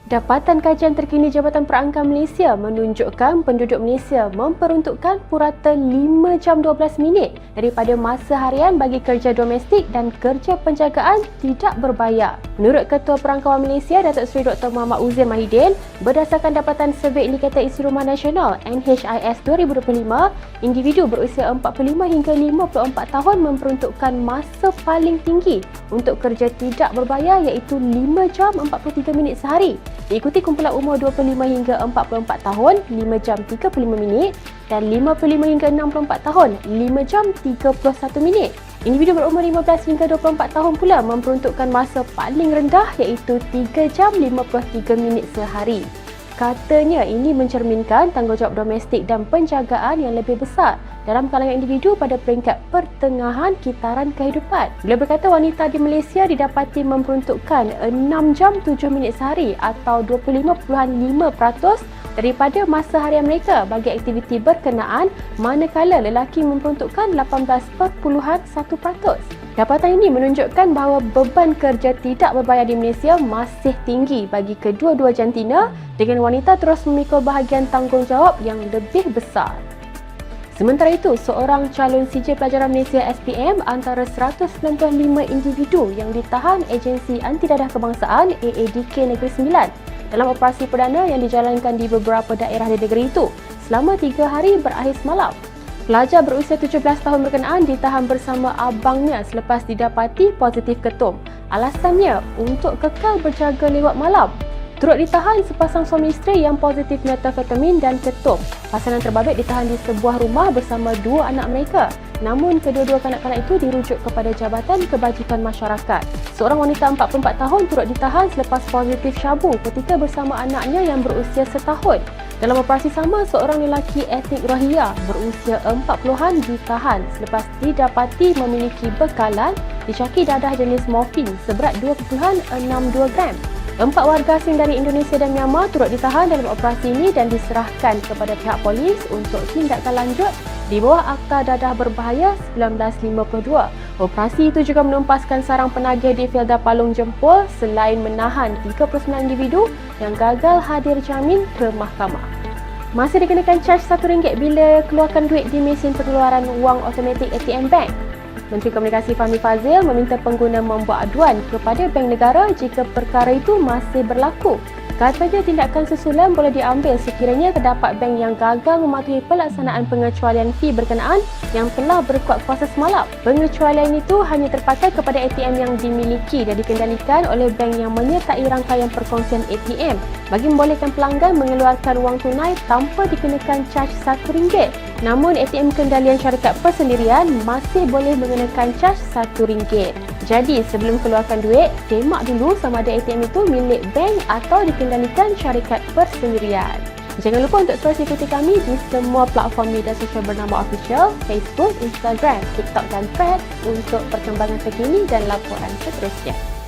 Dapatan kajian terkini Jabatan Perangkan Malaysia menunjukkan penduduk Malaysia memperuntukkan purata 5 jam 12 minit daripada masa harian bagi kerja domestik dan kerja penjagaan tidak berbayar. Menurut Ketua Perangkawan Malaysia, Datuk Seri Dr. Muhammad Uzair Mahidin, berdasarkan dapatan Survey Indikator Isi Rumah Nasional NHIS 2025, individu berusia 45 hingga 54 tahun memperuntukkan masa paling tinggi untuk kerja tidak berbayar iaitu 5 jam 43 minit sehari. Diikuti kumpulan umur 25 hingga 44 tahun 5 jam 35 minit dan 55 hingga 64 tahun 5 jam 31 minit. Individu berumur 15 hingga 24 tahun pula memperuntukkan masa paling rendah iaitu 3 jam 53 minit sehari. Katanya ini mencerminkan tanggungjawab domestik dan penjagaan yang lebih besar dalam kalangan individu pada peringkat pertengahan kitaran kehidupan. Beliau berkata wanita di Malaysia didapati memperuntukkan 6 jam 7 minit sehari atau 25.5% daripada masa harian mereka bagi aktiviti berkenaan, manakala lelaki memperuntukkan 18.1%. Dapatan ini menunjukkan bahawa beban kerja tidak berbayar di Malaysia masih tinggi bagi kedua-dua jantina dengan wanita terus memikul bahagian tanggungjawab yang lebih besar. Sementara itu, seorang calon CJ Pelajaran Malaysia SPM antara 195 individu yang ditahan Agensi Anti-Dadah Kebangsaan AADK Negeri Sembilan dalam operasi perdana yang dijalankan di beberapa daerah di negeri itu selama 3 hari berakhir semalam. Pelajar berusia 17 tahun berkenaan ditahan bersama abangnya selepas didapati positif ketum. Alasannya untuk kekal berjaga lewat malam. Turut ditahan sepasang suami isteri yang positif metafetamin dan ketum. Pasangan terbabit ditahan di sebuah rumah bersama 2 anak mereka. Namun kedua-dua kanak-kanak itu dirujuk kepada Jabatan Kebajikan Masyarakat. Seorang wanita 44 tahun turut ditahan selepas positif syabu ketika bersama anaknya yang berusia setahun. Dalam operasi sama, seorang lelaki etnik Rohingya berusia 40-an ditahan selepas didapati memiliki bekalan dicaki dadah jenis morfin seberat 2.62 gram. 4 warga asing dari Indonesia dan Myanmar turut ditahan dalam operasi ini dan diserahkan kepada pihak polis untuk tindakan lanjut di bawah Akta Dadah Berbahaya 1952. Operasi itu juga menumpaskan sarang penagih di Felda Palung Jempol selain menahan 39 individu yang gagal hadir jamin ke mahkamah. Masih dikenakan caj RM1 bila keluarkan duit di mesin pengeluaran wang automatik ATM Bank. Menteri Komunikasi Fahmi Fadzil meminta pengguna membuat aduan kepada Bank Negara jika perkara itu masih berlaku. Katanya tindakan susulan boleh diambil sekiranya terdapat bank yang gagal mematuhi pelaksanaan pengecualian fee berkenaan yang telah berkuat kuasa semalam. Pengecualian itu hanya terpakai kepada ATM yang dimiliki dan dikendalikan oleh bank yang menyertai rangkaian perkongsian ATM bagi membolehkan pelanggan mengeluarkan wang tunai tanpa dikenakan caj RM1. Namun ATM kendalian syarikat persendirian masih boleh mengenakan caj RM1. Jadi sebelum keluarkan duit, semak dulu sama ada ATM itu milik bank atau dikendalikan syarikat persendirian. Jangan lupa untuk terus ikuti kami di semua platform media sosial bernama Official, Facebook, Instagram, TikTok dan Threads untuk perkembangan terkini dan laporan seterusnya.